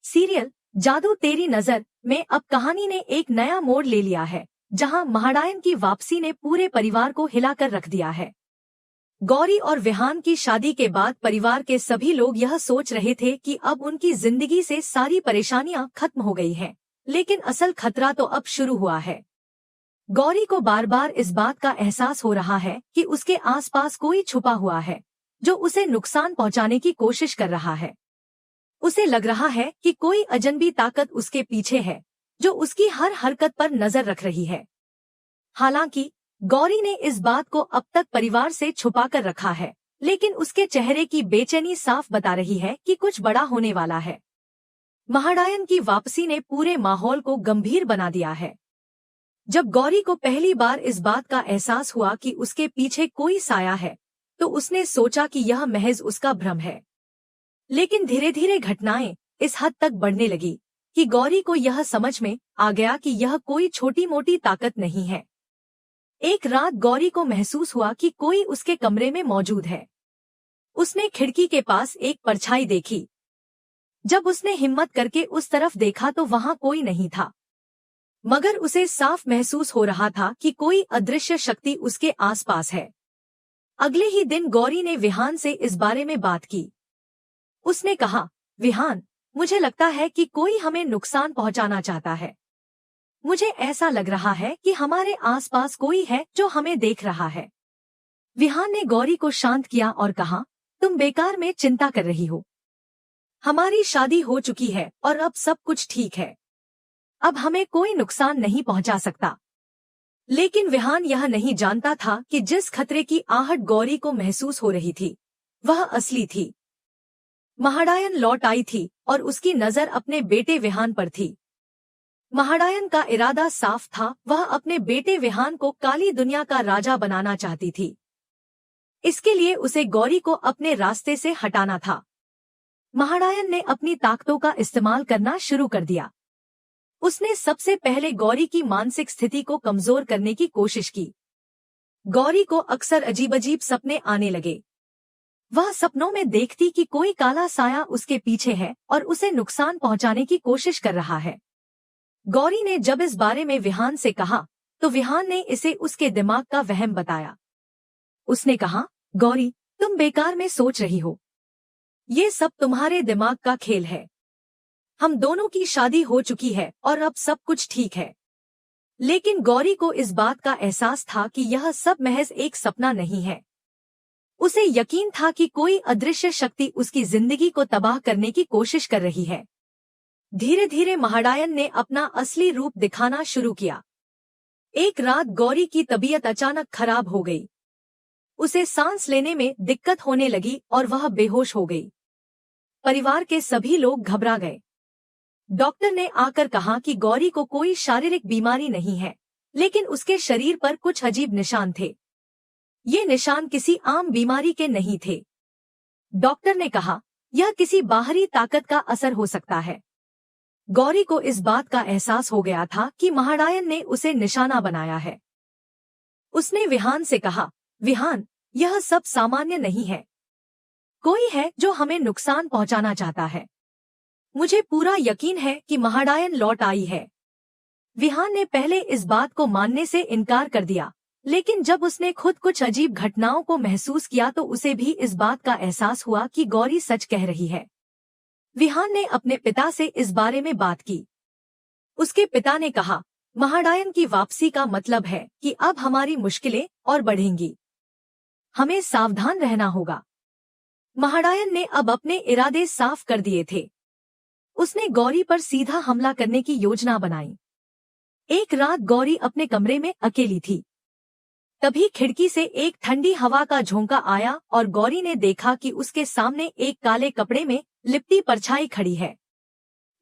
Serial जादू तेरी नजर में अब कहानी ने एक नया मोड़ ले लिया है, जहां महाडायन की वापसी ने पूरे परिवार को हिलाकर रख दिया है। गौरी और विहान की शादी के बाद परिवार के सभी लोग यह सोच रहे थे कि अब उनकी जिंदगी से सारी परेशानियां खत्म हो गई हैं, लेकिन असल खतरा तो अब शुरू हुआ है। गौरी को बार बार इस बात का एहसास हो रहा है कि उसके आसपास कोई छुपा हुआ है जो उसे नुकसान पहुंचाने की कोशिश कर रहा है। उसे लग रहा है कि कोई अजनबी ताकत उसके पीछे है जो उसकी हर हरकत पर नजर रख रही है। हालांकि गौरी ने इस बात को अब तक परिवार से छुपाकर रखा है, लेकिन उसके चेहरे की बेचैनी साफ बता रही है कि कुछ बड़ा होने वाला है। महाडायन की वापसी ने पूरे माहौल को गंभीर बना दिया है। जब गौरी को पहली बार इस बात का एहसास हुआ कि उसके पीछे कोई साया है, तो उसने सोचा कि यह महज उसका भ्रम है। लेकिन धीरे धीरे घटनाएं इस हद तक बढ़ने लगी कि गौरी को यह समझ में आ गया कि यह कोई छोटी मोटी ताकत नहीं है। एक रात गौरी को महसूस हुआ कि कोई उसके कमरे में मौजूद है। उसने खिड़की के पास एक परछाई देखी। जब उसने हिम्मत करके उस तरफ देखा तो वहां कोई नहीं था, मगर उसे साफ महसूस हो रहा था कि कोई अदृश्य शक्ति उसके आसपास है। अगले ही दिन गौरी ने विहान से इस बारे में बात की। उसने कहा, विहान, मुझे लगता है कि कोई हमें नुकसान पहुंचाना चाहता है। मुझे ऐसा लग रहा है कि हमारे आसपास कोई है जो हमें देख रहा है। विहान ने गौरी को शांत किया और कहा, तुम बेकार में चिंता कर रही हो। हमारी शादी हो चुकी है और अब सब कुछ ठीक है। अब हमें कोई नुकसान नहीं पहुंचा सकता। लेकिन विहान यह नहीं जानता था कि जिस खतरे की आहट गौरी को महसूस हो रही थी, वह असली थी। महाडायन लौट आई थी और उसकी नजर अपने बेटे विहान पर थी। महाडायन का इरादा साफ था, वह अपने बेटे विहान को काली दुनिया का राजा बनाना चाहती थी। इसके लिए उसे गौरी को अपने रास्ते से हटाना था। महाडायन ने अपनी ताकतों का इस्तेमाल करना शुरू कर दिया। उसने सबसे पहले गौरी की मानसिक स्थिति को कमजोर करने की कोशिश की। गौरी को अक्सर अजीब-अजीब सपने आने लगे। वह सपनों में देखती कि कोई काला साया उसके पीछे है और उसे नुकसान पहुंचाने की कोशिश कर रहा है। गौरी ने जब इस बारे में विहान से कहा, तो विहान ने इसे उसके दिमाग का वहम बताया। उसने कहा, गौरी, तुम बेकार में सोच रही हो। ये सब तुम्हारे दिमाग का खेल है। हम दोनों की शादी हो चुकी है और अब सब कुछ ठीक है। लेकिन गौरी को इस बात का एहसास था कि यह सब महज एक सपना नहीं है। उसे यकीन था कि कोई अदृश्य शक्ति उसकी जिंदगी को तबाह करने की कोशिश कर रही है। धीरे धीरे महाडायन ने अपना असली रूप दिखाना शुरू किया। एक रात गौरी की तबीयत अचानक खराब हो गई। उसे सांस लेने में दिक्कत होने लगी और वह बेहोश हो गई। परिवार के सभी लोग घबरा गए। डॉक्टर ने आकर कहा कि गौरी को कोई शारीरिक बीमारी नहीं है, लेकिन उसके शरीर पर कुछ अजीब निशान थे। ये निशान किसी आम बीमारी के नहीं थे। डॉक्टर ने कहा, यह किसी बाहरी ताकत का असर हो सकता है। गौरी को इस बात का एहसास हो गया था कि महाडायन ने उसे निशाना बनाया है। उसने विहान से कहा, विहान, यह सब सामान्य नहीं है। कोई है जो हमें नुकसान पहुंचाना चाहता है। मुझे पूरा यकीन है कि महाडायन लौट आई है। विहान ने पहले इस बात को मानने से इनकार कर दिया, लेकिन जब उसने खुद कुछ अजीब घटनाओं को महसूस किया तो उसे भी इस बात का एहसास हुआ कि गौरी सच कह रही है। विहान ने अपने पिता से इस बारे में बात की। उसके पिता ने कहा, महाडायन की वापसी का मतलब है कि अब हमारी मुश्किलें और बढ़ेंगी। हमें सावधान रहना होगा। महाडायन ने अब अपने इरादे साफ कर दिए थे। उसने गौरी पर सीधा हमला करने की योजना बनाई। एक रात गौरी अपने कमरे में अकेली थी। तभी खिड़की से एक ठंडी हवा का झोंका आया और गौरी ने देखा कि उसके सामने एक काले कपड़े में लिपटी परछाई खड़ी है।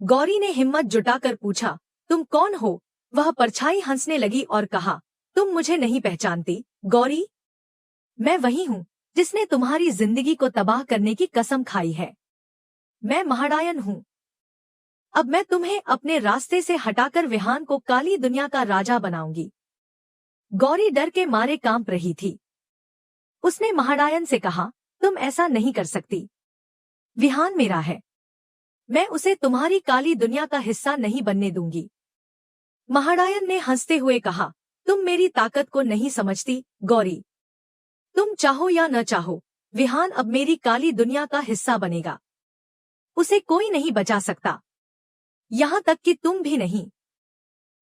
गौरी ने हिम्मत जुटाकर पूछा, तुम कौन हो? वह परछाई हंसने लगी और कहा, तुम मुझे नहीं पहचानती, गौरी? मैं वही हूँ जिसने तुम्हारी जिंदगी को तबाह करने की कसम खाई है। मैं महाडायन हूँ। अब मैं तुम्हें अपने रास्ते से हटाकर विहान को काली दुनिया का राजा बनाऊंगी। गौरी डर के मारे कांप रही थी। उसने महाडायन से कहा, तुम ऐसा नहीं कर सकती। विहान मेरा है। मैं उसे तुम्हारी काली दुनिया का हिस्सा नहीं बनने दूंगी। महारायन ने हंसते हुए कहा, तुम मेरी ताकत को नहीं समझती गौरी। तुम चाहो या न चाहो, विहान अब मेरी काली दुनिया का हिस्सा बनेगा। उसे कोई नहीं बचा सकता, यहाँ तक कि तुम भी नहीं।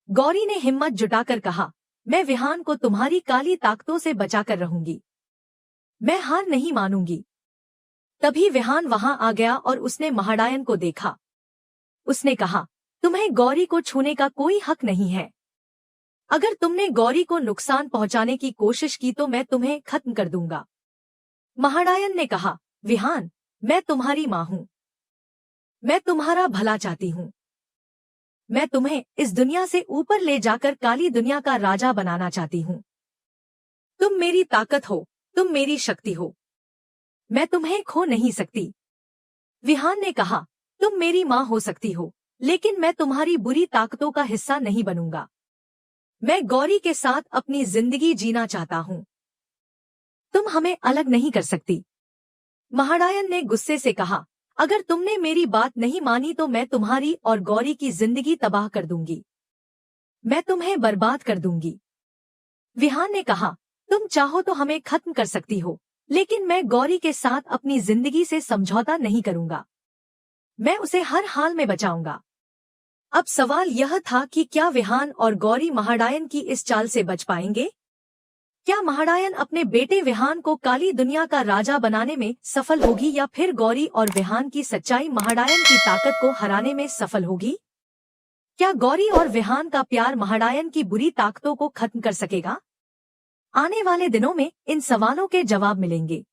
गौरी ने हिम्मत जुटाकर कहा, मैं विहान को तुम्हारी काली ताकतों से बचाकर रहूंगी। मैं हार नहीं मानूंगी। तभी विहान वहां आ गया और उसने महारायन को देखा। उसने कहा, तुम्हें गौरी को छूने का कोई हक नहीं है। अगर तुमने गौरी को नुकसान पहुंचाने की कोशिश की तो मैं तुम्हें खत्म कर दूंगा। महारायन ने कहा, विहान, मैं तुम्हारी मां हूं। मैं तुम्हारा भला चाहती हूं। मैं तुम्हें इस दुनिया से ऊपर ले जाकर काली दुनिया का राजा बनाना चाहती हूं। तुम मेरी ताकत हो, तुम मेरी शक्ति हो। मैं तुम्हें खो नहीं सकती। विहान ने कहा, तुम मेरी मां हो सकती हो, लेकिन मैं तुम्हारी बुरी ताकतों का हिस्सा नहीं बनूंगा। मैं गौरी के साथ अपनी जिंदगी जीना चाहता हूं। तुम हमें अलग नहीं कर सकती। महारायन ने गुस्से से कहा, अगर तुमने मेरी बात नहीं मानी तो मैं तुम्हारी और गौरी की जिंदगी तबाह कर दूंगी। मैं तुम्हें बर्बाद कर दूंगी। विहान ने कहा, तुम चाहो तो हमें खत्म कर सकती हो, लेकिन मैं गौरी के साथ अपनी जिंदगी से समझौता नहीं करूंगा। मैं उसे हर हाल में बचाऊंगा। अब सवाल यह था कि क्या विहान और गौरी महारायन की इस चाल से बच पाएंगे? क्या महारायन अपने बेटे विहान को काली दुनिया का राजा बनाने में सफल होगी या फिर गौरी और विहान की सच्चाई महारायन की ताकत को हराने में सफल होगी? क्या गौरी और विहान का प्यार महारायन की बुरी ताकतों को खत्म कर सकेगा? आने वाले दिनों में इन सवालों के जवाब मिलेंगे।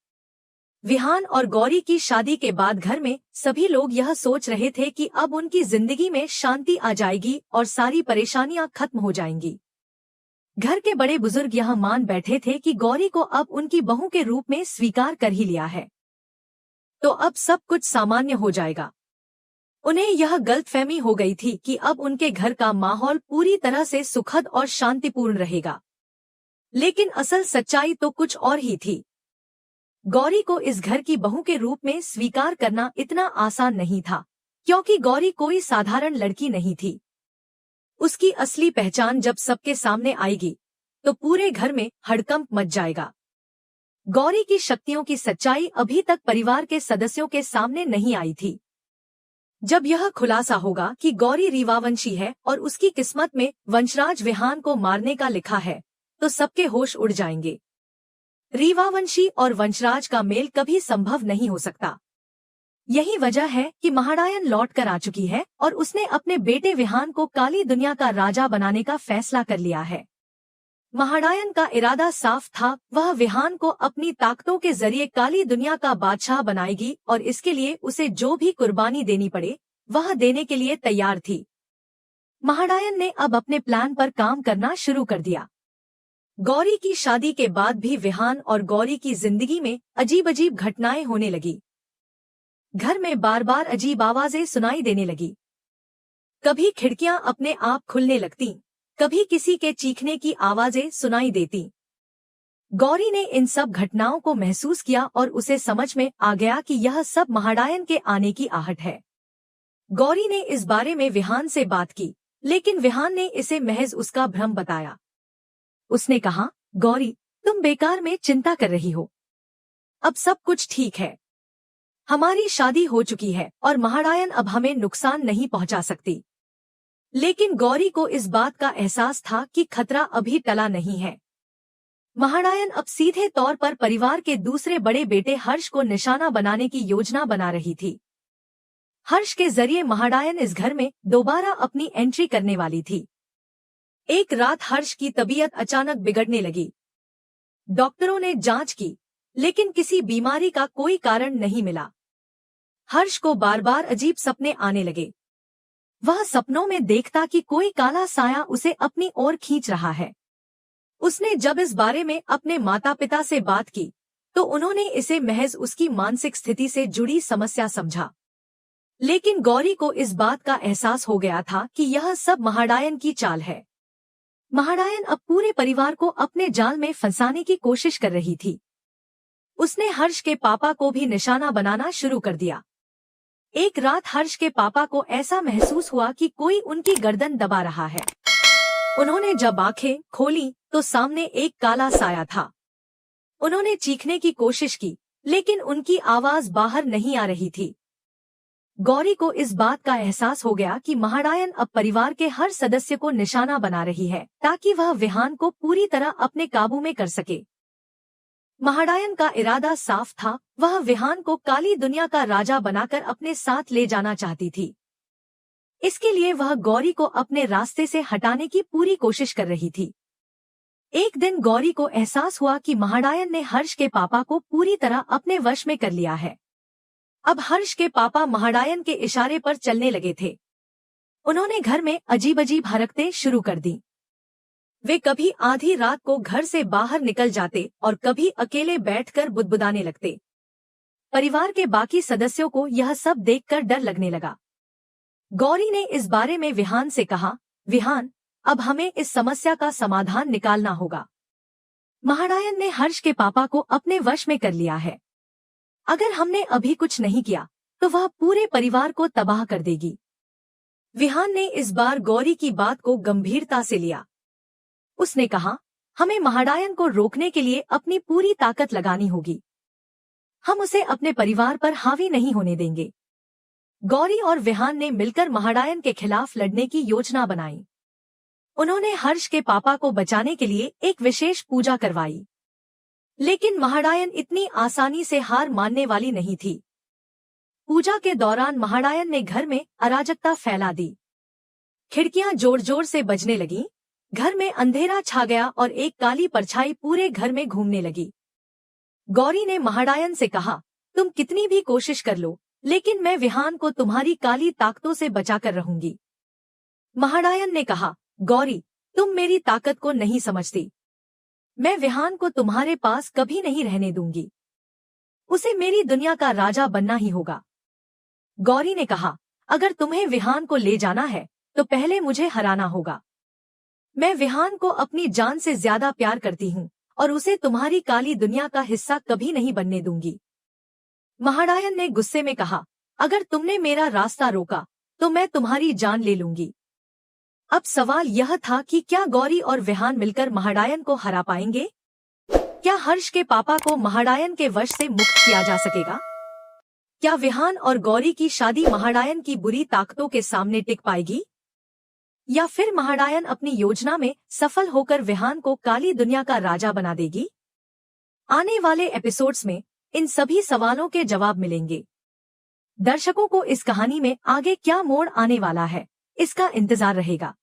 विहान और गौरी की शादी के बाद घर में सभी लोग यह सोच रहे थे कि अब उनकी जिंदगी में शांति आ जाएगी और सारी परेशानियां खत्म हो जाएंगी। घर के बड़े बुजुर्ग यह मान बैठे थे कि गौरी को अब उनकी बहू के रूप में स्वीकार कर ही लिया है, तो अब सब कुछ सामान्य हो जाएगा। उन्हें यह गलतफहमी हो गई थी कि अब उनके घर का माहौल पूरी तरह से सुखद और शांतिपूर्ण रहेगा, लेकिन असल सच्चाई तो कुछ और ही थी। गौरी को इस घर की बहू के रूप में स्वीकार करना इतना आसान नहीं था, क्योंकि गौरी कोई साधारण लड़की नहीं थी। उसकी असली पहचान जब सबके सामने आएगी तो पूरे घर में हड़कंप मच जाएगा। गौरी की शक्तियों की सच्चाई अभी तक परिवार के सदस्यों के सामने नहीं आई थी। जब यह खुलासा होगा कि गौरी रीवावंशी है और उसकी किस्मत में वंशराज विहान को मारने का लिखा है, तो सबके होश उड़ जाएंगे। रीवावंशी और वंशराज का मेल कभी संभव नहीं हो सकता। यही वजह है कि महारायन लौट कर आ चुकी है और उसने अपने बेटे विहान को काली दुनिया का राजा बनाने का फैसला कर लिया है। महारायन का इरादा साफ था, वह विहान को अपनी ताकतों के जरिए काली दुनिया का बादशाह बनाएगी और इसके लिए उसे जो भी कुर्बानी देनी पड़े वह देने के लिए तैयार थी। महारायन ने अब अपने प्लान पर काम करना शुरू कर दिया। गौरी की शादी के बाद भी विहान और गौरी की जिंदगी में अजीब अजीब घटनाएं होने लगी। घर में बार बार अजीब आवाजें सुनाई देने लगी। कभी खिड़कियां अपने आप खुलने लगती, कभी किसी के चीखने की आवाजें सुनाई देती। गौरी ने इन सब घटनाओं को महसूस किया और उसे समझ में आ गया कि यह सब महारायन के आने की आहट है। गौरी ने इस बारे में विहान से बात की, लेकिन विहान ने इसे महज उसका भ्रम बताया। उसने कहा, गौरी, तुम बेकार में चिंता कर रही हो। अब सब कुछ ठीक है। हमारी शादी हो चुकी है और महारायन अब हमें नुकसान नहीं पहुंचा सकती। लेकिन गौरी को इस बात का एहसास था कि खतरा अभी टला नहीं है। महारायन अब सीधे तौर पर परिवार के दूसरे बड़े बेटे हर्ष को निशाना बनाने की योजना बना रही थी। हर्ष के जरिए महारायन इस घर में दोबारा अपनी एंट्री करने वाली थी। एक रात हर्ष की तबीयत अचानक बिगड़ने लगी। डॉक्टरों ने जांच की, लेकिन किसी बीमारी का कोई कारण नहीं मिला। हर्ष को बार बार अजीब सपने आने लगे। वह सपनों में देखता कि कोई काला साया उसे अपनी ओर खींच रहा है। उसने जब इस बारे में अपने माता पिता से बात की तो उन्होंने इसे महज उसकी मानसिक स्थिति से जुड़ी समस्या समझा। लेकिन गौरी को इस बात का एहसास हो गया था कि यह सब महारायन की चाल है। महारायन अब पूरे परिवार को अपने जाल में फंसाने की कोशिश कर रही थी। उसने हर्ष के पापा को भी निशाना बनाना शुरू कर दिया। एक रात हर्ष के पापा को ऐसा महसूस हुआ कि कोई उनकी गर्दन दबा रहा है। उन्होंने जब आंखें खोली तो सामने एक काला साया था। उन्होंने चीखने की कोशिश की, लेकिन उनकी आवाज बाहर नहीं आ रही थी। गौरी को इस बात का एहसास हो गया कि महाडायन अब परिवार के हर सदस्य को निशाना बना रही है, ताकि वह विहान को पूरी तरह अपने काबू में कर सके। महाडायन का इरादा साफ था, वह विहान को काली दुनिया का राजा बनाकर अपने साथ ले जाना चाहती थी। इसके लिए वह गौरी को अपने रास्ते से हटाने की पूरी कोशिश कर रही थी। एक दिन गौरी को एहसास हुआ कि महाडायन ने हर्ष के पापा को पूरी तरह अपने वश में कर लिया है। अब हर्ष के पापा महाडायन के इशारे पर चलने लगे थे। उन्होंने घर में अजीब अजीब हरकतें शुरू कर दी। वे कभी आधी रात को घर से बाहर निकल जाते और कभी अकेले बैठकर बुदबुदाने लगते। परिवार के बाकी सदस्यों को यह सब देखकर डर लगने लगा। गौरी ने इस बारे में विहान से कहा, विहान, अब हमें इस समस्या का समाधान निकालना होगा। महाडायन ने हर्ष के पापा को अपने वश में कर लिया है। अगर हमने अभी कुछ नहीं किया तो वह पूरे परिवार को तबाह कर देगी। विहान ने इस बार गौरी की बात को गंभीरता से लिया। उसने कहा, हमें महाडायन को रोकने के लिए अपनी पूरी ताकत लगानी होगी। हम उसे अपने परिवार पर हावी नहीं होने देंगे। गौरी और विहान ने मिलकर महाडायन के खिलाफ लड़ने की योजना बनाई। उन्होंने हर्ष के पापा को बचाने के लिए एक विशेष पूजा करवाई। लेकिन महाडायन इतनी आसानी से हार मानने वाली नहीं थी। पूजा के दौरान महाडायन ने घर में अराजकता फैला दी। खिड़कियां जोर जोर से बजने लगीं, घर में अंधेरा छा गया और एक काली परछाई पूरे घर में घूमने लगी। गौरी ने महाडायन से कहा, तुम कितनी भी कोशिश कर लो, लेकिन मैं विहान को तुम्हारी काली ताकतों से बचाकर रहूंगी। महाडायन ने कहा, गौरी, तुम मेरी ताकत को नहीं समझती। मैं विहान को तुम्हारे पास कभी नहीं रहने दूंगी। उसे मेरी दुनिया का राजा बनना ही होगा। गौरी ने कहा, अगर तुम्हें विहान को ले जाना है तो पहले मुझे हराना होगा। मैं विहान को अपनी जान से ज्यादा प्यार करती हूँ और उसे तुम्हारी काली दुनिया का हिस्सा कभी नहीं बनने दूंगी। महाडायन ने गुस्से में कहा, अगर तुमने मेरा रास्ता रोका तो मैं तुम्हारी जान ले लूंगी। अब सवाल यह था कि क्या गौरी और विहान मिलकर महाडायन को हरा पाएंगे? क्या हर्ष के पापा को महाडायन के वश से मुक्त किया जा सकेगा? क्या विहान और गौरी की शादी महाडायन की बुरी ताकतों के सामने टिक पाएगी? या फिर महाडायन अपनी योजना में सफल होकर विहान को काली दुनिया का राजा बना देगी? आने वाले एपिसोड्स में इन सभी सवालों के जवाब मिलेंगे। दर्शकों को इस कहानी में आगे क्या मोड़ आने वाला है, इसका इंतजार रहेगा।